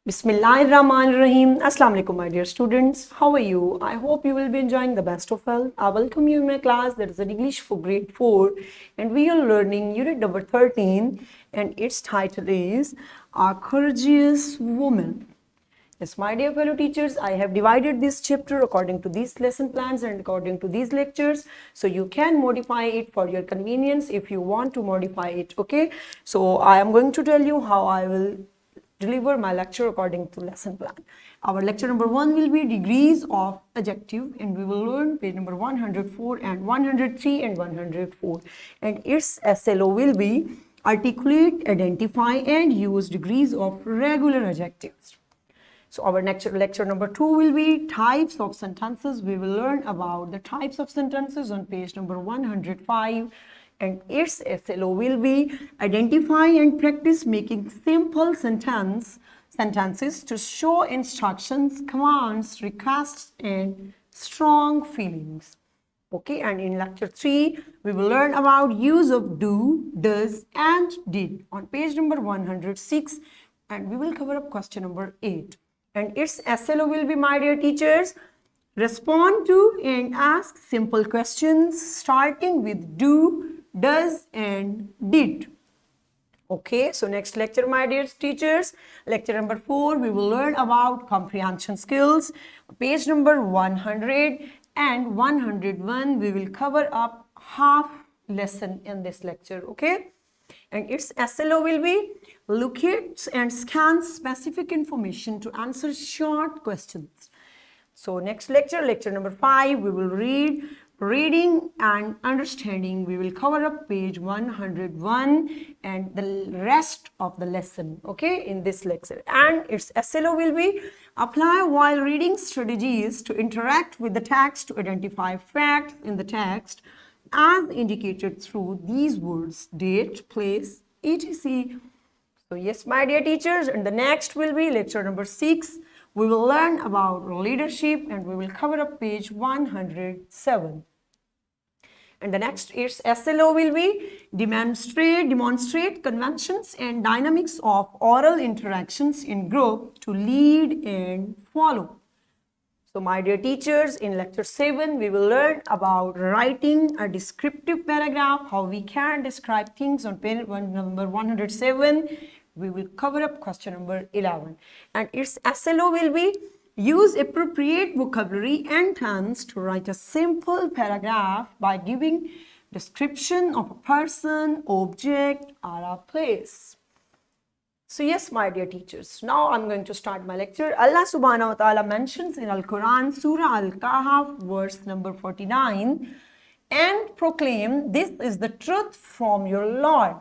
Bismillahirrahmanirrahim. Assalamu alaikum, my dear students. How are you? I hope you will be enjoying the best of health. I welcome you in my class that is in English for grade 4, and we are learning unit number 13, and its title is A Courageous Woman. Yes, my dear fellow teachers, I have divided this chapter according to these lesson plans and according to these lectures. So you can modify it for your convenience if you want to modify it. Okay. So I am going to tell you how I will deliver my lecture according to lesson plan. Our lecture number 1 will be degrees of adjective, and we will learn page number 104 and 103 and 104. And its SLO will be articulate, identify and use degrees of regular adjectives. So our lecture number 2 will be types of sentences. We will learn about the types of sentences on page number 105, and its SLO will be identify and practice making simple sentences to show instructions, commands, requests and strong feelings. Okay, and in lecture 3 we will learn about use of do, does and did on page number 106, and we will cover up question number 8. And its SLO will be, my dear teachers, respond to and ask simple questions starting with do, does and did. Okay, so next lecture, my dear teachers, lecture number 4, we will learn about comprehension skills. Page number 100 and 101, we will cover up half lesson in this lecture. Okay, and its SLO will be locate and scan specific information to answer short questions. So next lecture, lecture number 5, we will reading and understanding. We will cover up page 101 and the rest of the lesson, okay, in this lecture. And its SLO will be apply while reading strategies to interact with the text to identify facts in the text as indicated through these words: date, place, etc. So yes, my dear teachers, and the next will be lecture number 6. We will learn about leadership and we will cover up page 107. And the next its SLO will be demonstrate conventions and dynamics of oral interactions in group to lead and follow. So my dear teachers, in lecture 7, we will learn about writing a descriptive paragraph, how we can describe things on page number 107. We will cover up question number 11. And its SLO will be use appropriate vocabulary and tense to write a simple paragraph by giving description of a person, object, or a place. So yes, my dear teachers, now I'm going to start my lecture. Allah subhanahu wa ta'ala mentions in Al-Quran, Surah Al-Kahf, verse number 49, and proclaim, this is the truth from your Lord.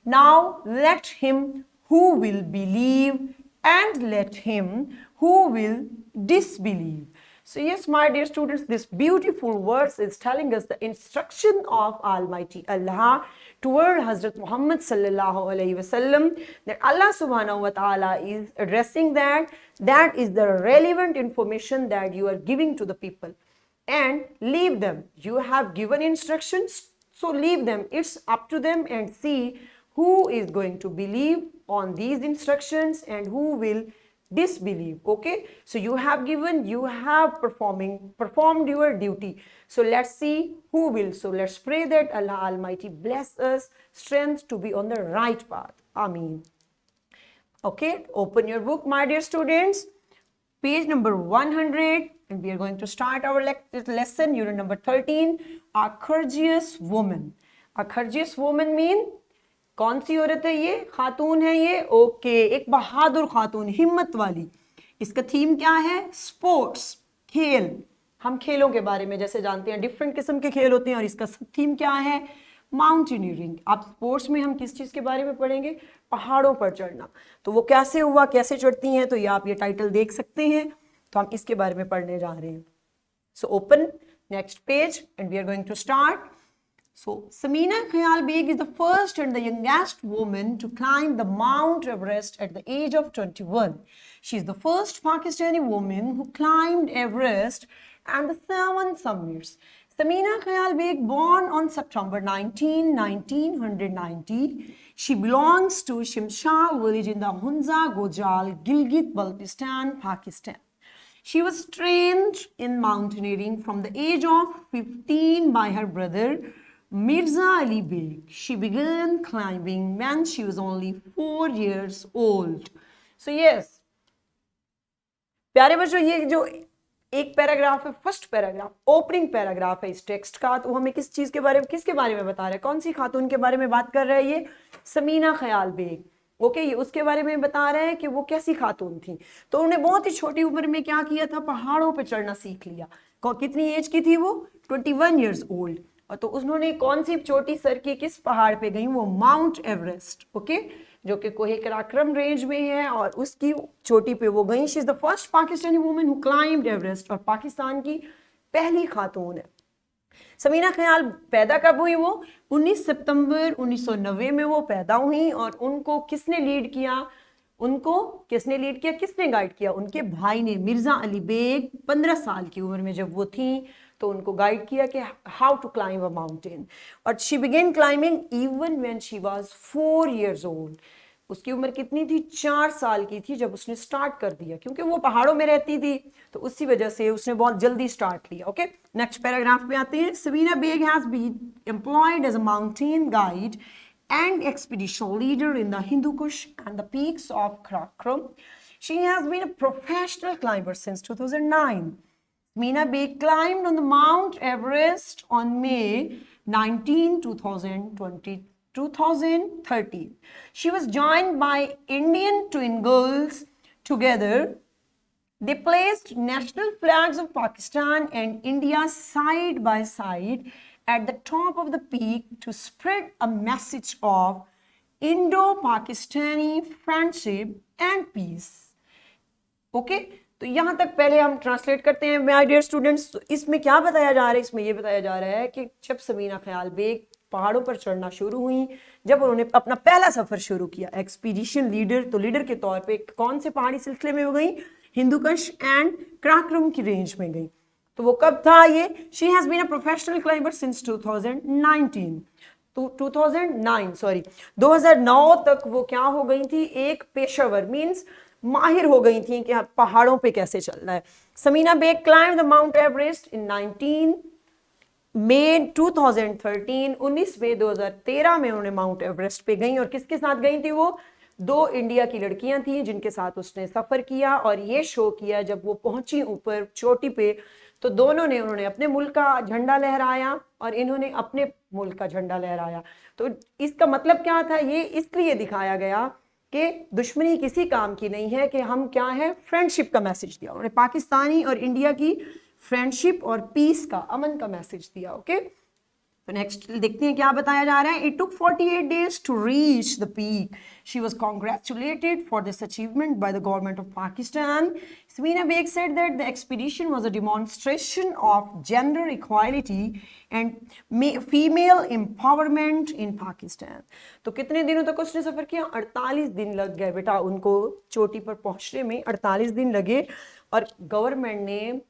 Now let him who will believe and let him who will disbelieve. So yes, my dear students, this beautiful verse is telling us the instruction of Almighty Allah toward Hazrat Muhammad sallallahu alaihi wasallam, that Allah subhanahu wa ta'ala is addressing that is the relevant information that you are giving to the people, and leave them. You have given instructions, so leave them. It's up to them, and see who is going to believe on these instructions and who will disbelieve. Okay, so you have performed your duty. So let's see who will. So let's pray that Allah Almighty bless us strength to be on the right path. Ameen. Okay, open your book, my dear students, page number 100, and we are going to start our lesson, unit number 13, a courageous woman. A courageous woman mean कौन सी औरत है ये? खातून है ये. Okay, एक बहादुर खातून, हिम्मत वाली. इसका थीम क्या है? स्पोर्ट्स, खेल. हम खेलों के बारे में जैसे जानते हैं डिफरेंट किस्म के खेल होते हैं, और इसका थीम क्या है? माउंटेनियरिंग. अब स्पोर्ट्स में हम किस चीज़ के बारे में पढ़ेंगे? पहाड़ों पर चढ़ना. तो वो कैसे हुआ, कैसे चढ़ती हैं, तो ये आप ये टाइटल देख सकते हैं. तो हम इसके बारे में पढ़ने जा रहे हैं. So open next page and we are going to start. So, Samina Baig is the first and the youngest woman to climb the Mount Everest at the age of 21. She is the first Pakistani woman who climbed Everest and the 7 summits. Samina Baig, born on September 19, 1990 She belongs to Shimshal village in the Hunza Gojal, Gilgit-Baltistan, Pakistan. She was trained in mountaineering from the age of 15 by her brother Mirza Ali Baig. She began climbing when she was only 4 years old. So yes, प्यारे बच्चों, ये जो एक paragraph है, first paragraph, opening paragraph है इस text का, तो हमें किस चीज के बारे में, किसके बारे में बता रहा है, कौन सी खातून के बारे में बात कर रहा है, ये समीना ख्याल बेग। ओके, ये उसके बारे में बता रहे हैं कि वो कैसी खातून थी। तो उन्होंने बहुत ही छोटी उम्र में क्या किया था, पहाड़ों पे चढ़ना सीख लिया। कितनी एज की थी वो, 21 ईयर्स ओल्ड। और तो उन्होंने कौन सी चोटी सर की, किस पहाड़ पे गई, वो माउंट एवरेस्ट, ओके, जो कि कोहे कराक्रम रेंज में है, और उसकी चोटी पे वो गई। She is the first Pakistani woman who climbed Everest, और पाकिस्तान की पहली खातून है। समीना ख्याल पैदा कब हुई, वो 19 सितंबर 1990 में वो पैदा हुई। और उनको किसने लीड किया, किसने गाइड किया, उनके भाई ने, मिर्जा अली बेग। 15 साल की उम्र में जब वो थी तो उनको गाइड किया कि how to climb a mountain. और she began climbing even when she was 4 years old. उसकी उम्र कितनी थी, 4 साल की थी जब उसने स्टार्ट कर दिया, क्योंकि वो पहाड़ों में रहती थी तो उसी वजह से उसने बहुत जल्दी स्टार्ट लिया। ओके, नेक्स्ट पैराग्राफ पे आते हैं। Samina Baig has been employed as a mountain guide and expedition leader in the Hindu Kush and the peaks of Karakoram. She has been a professional climber since 2009. Samina Baig climbed on the Mount Everest on May 19, 2013. She was joined by Indian twin girls. Together, they placed national flags of Pakistan and India side by side at the top of the peak to spread a message of Indo-Pakistani friendship and peace. Okay? तो यहाँ तक पहले हम translate करते हैं my dear students. तो इसमें क्या बताया जा रहा है, इसमें ये बताया जा रहा है कि जब समीना ख्याल बेग पहाड़ों पर चढ़ना शुरू हुई, जब उन्होंने अपना पहला सफर शुरू किया एक्सपीडिशन लीडर, तो लीडर के तौर पे कौन से पहाड़ी सिलसिले में वो गई, हिंदुकुश एंड कराक्रम की रेंज में गई। तो वो कब था ये, she has been a professional climber since 2019, तो 2009 तक वो क्या हो गई थी, एक पेशेवर, मींस माहिर हो गई थी कि पहाड़ों पे कैसे चलना है। Samina Baig climb the Mount Everest in 19 मई 2013, 19 मई 2013 में उन्होंने माउंट एवरेस्ट पे गई। और किसके साथ गई थी वो, 2 इंडिया की लड़कियां थी जिनके साथ उसने सफर किया। और ये शो किया जब वो पहुंची ऊपर चोटी पे, तो दोनों ने, उन्होंने अपने मुल्क का झंडा लहराया और इन्होंने अपने मुल्क का झंडा लहराया। तो इसका मतलब क्या था, ये इसलिए दिखाया गया कि दुश्मनी किसी काम की नहीं है, कि हम क्या है, फ्रेंडशिप का मैसेज दिया उन्होंने, पाकिस्तानी और इंडिया की फ्रेंडशिप और पीस का, अमन का मैसेज दिया। ओके, तो नेक्स्ट देखते हैं क्या बताया जा रहा है। It took 48 days to reach the peak. She was congratulated for this achievement by the government of Pakistan. Samina Baig said that the expedition was a demonstration of gender equality and female empowerment in Pakistan. तो कितने दिनों तक उसने सफर किया, 48 दिन लग गए बेटा उनको चोटी पर पहुंचने में, 48 दिन लगे। और गवर्नमेंट ने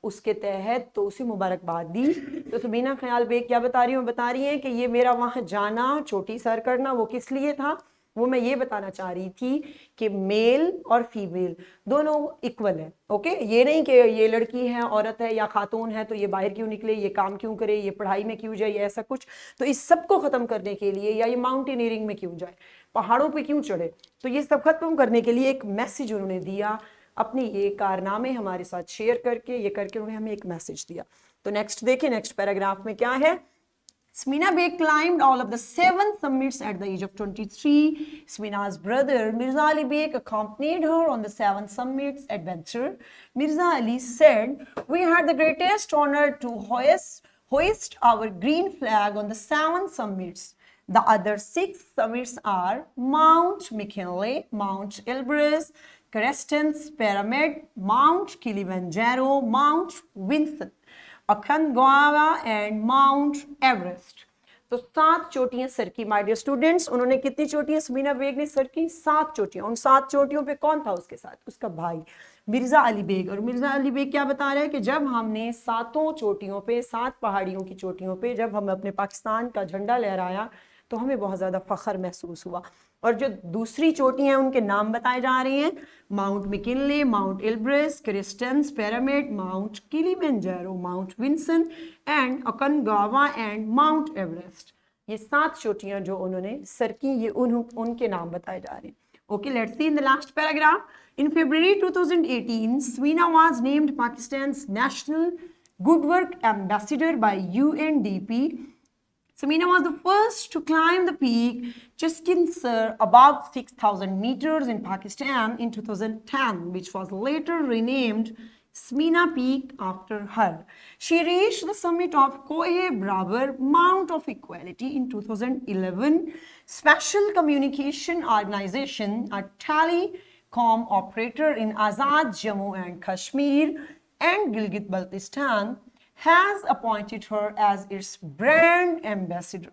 उसके तहत तो उसी मुबारकबाद दी। तो समीना ख्याल बेग क्या बता रही हैं कि ये मेरा वहां जाना, चोटी सर करना, वो किस लिए था, वो मैं ये बताना चाह रही थी कि मेल और फीमेल दोनों इक्वल है। ओके, ये नहीं कि ये लड़की है, औरत है या खातून है तो ये बाहर क्यों निकले, ये काम क्यों करे, ये पढ़ाई में क्यों जाए, ऐसा कुछ। तो इस सब को खत्म करने के लिए, या ये माउंटेनियरिंग में क्यों जाए, पहाड़ों पे क्यों चढ़े, तो ये सब खत्म करने के लिए एक मैसेज उन्होंने दिया, अपनी ये कारनामे हमारे साथ शेयर करके, ये करके उन्होंने हमें एक मैसेज दिया। तो नेक्स्ट देखिए, नेक्स्ट पैराग्राफ में क्या है। Samina Baig climbed all of the 7 summits at the age of 23. Samina's brother Mirza Ali Baig accompanied her on the 7 summits adventure. Mirza Ali said, "We had the greatest honor to hoist our green flag on the 7 summits. The other 6 summits are Mount McKinley, Mount Elbrus, Crescent's Pyramid, Mount Kilimanjaro, Mount Vinson, Aconcagua and Mount Everest." तो 7 चोटियां sir की my dear students. उन्होंने कितनी चोटियां Samina bag ने sir की, 7 चोटियां। उन 7 चोटियों पे कौन था उसके साथ, उसका भाई मिर्जा अली बेग। और मिर्जा अली बेग क्या बता रहे हैं कि जब हमने 7 चोटियों पे, 7 पहाड़ियों की चोटियों पे जब हम अपने पाकिस्तान का झंडा लहराया, तो हमें बहुत ज़्यादा फ़ख्र महसूस हुआ। और जो दूसरी चोटियाँ हैं उनके नाम बताए जा रहे हैं, Mount McKinley, Mount Elbrus, Carstensz pyramid, Mount Kilimanjaro, Mount Vinson and Aconcagua and Mount Everest. ये 7 चोटियाँ जो उन्होंने सर की, ये उनके नाम बताए जा रहे हैं। Okay, let's see in the last paragraph. In February 2018, Samina was named Pakistan's National Good Work Ambassador by UNDP. Samina was the first to climb the peak Chiskin Sir above 6,000 meters in Pakistan in 2010, which was later renamed Samina Peak after her. She reached the summit of Kohe Brabar Mount of Equality in 2011. Special Communication Organization, a telecom operator in Azad Jammu and Kashmir and Gilgit-Baltistan, has appointed her as its brand ambassador.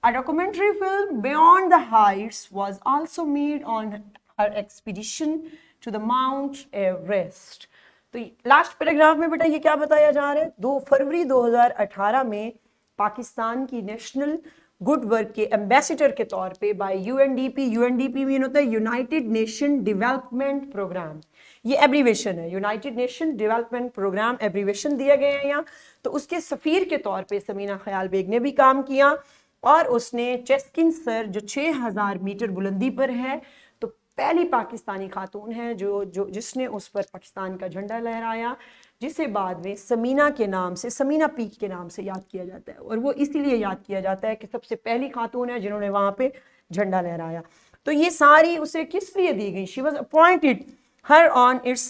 A documentary film, Beyond the Heights, was also made on her expedition to the Mount Everest. तो last paragraph में बेटा ये क्या बताया जा रहा है, 2 फरवरी 2018 में पाकिस्तान की नेशनल गुड वर्क के एम्बेसडर के तौर पे बाय यूएनडीपी, यूएनडीपी मीन होता है यूनाइटेड नेशन डेवलपमेंट प्रोग्राम, ये एब्रीवेशन है, United Nation development programme abbreviation दिया गया है यहाँ। तो उसके सफ़ीर के तौर पे समीना ख्याल बेग ने भी काम किया और उसने चेस्किन सर जो 6000 मीटर बुलंदी पर है, तो पहली पाकिस्तानी खातून है जो जिसने उस पर पाकिस्तान का झंडा लहराया, जिसे बाद में समीना के नाम से, समीना पीक के नाम से याद किया जाता है। और वो इसीलिए याद किया जाता है कि सबसे पहली खातून है जिन्होंने वहाँ पे झंडा लहराया। तो ये सारी उसे किस लिए दी गई? She was appointed her on its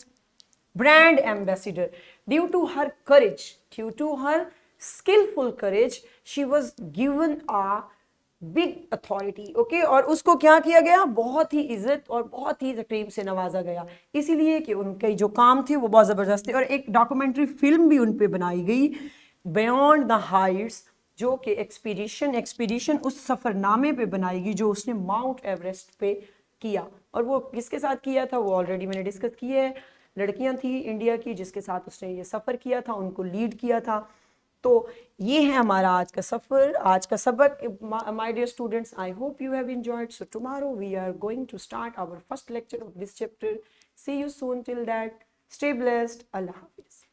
brand ambassador due to her courage, due to her skillful courage, she was given a big authority, okay? और उसको क्या किया गया? बहुत ही इज्जत और बहुत ही तकरीम से नवाजा गया, इसीलिए कि उनके जो काम थे वो बहुत ज़बरदस्त थे। और एक डॉक्यूमेंट्री फिल्म भी उन पे बनाई गई, बियॉन्ड द हाइट्स, जो कि एक्सपीडिशन उस सफ़रनामे पे बनाई गई जो उसने माउंट एवरेस्ट पे किया। और वो किसके साथ किया था वो ऑलरेडी मैंने डिस्कस किया है, लड़कियां थी इंडिया की जिसके साथ उसने ये सफ़र किया था, उनको लीड किया था। तो ये है हमारा आज का सफ़र, आज का सबक। My dear students, I hope you have enjoyed. So tomorrow we are going to start our first lecture of this chapter. See you soon, till that stay blessed, अल्लाह हाफिज़।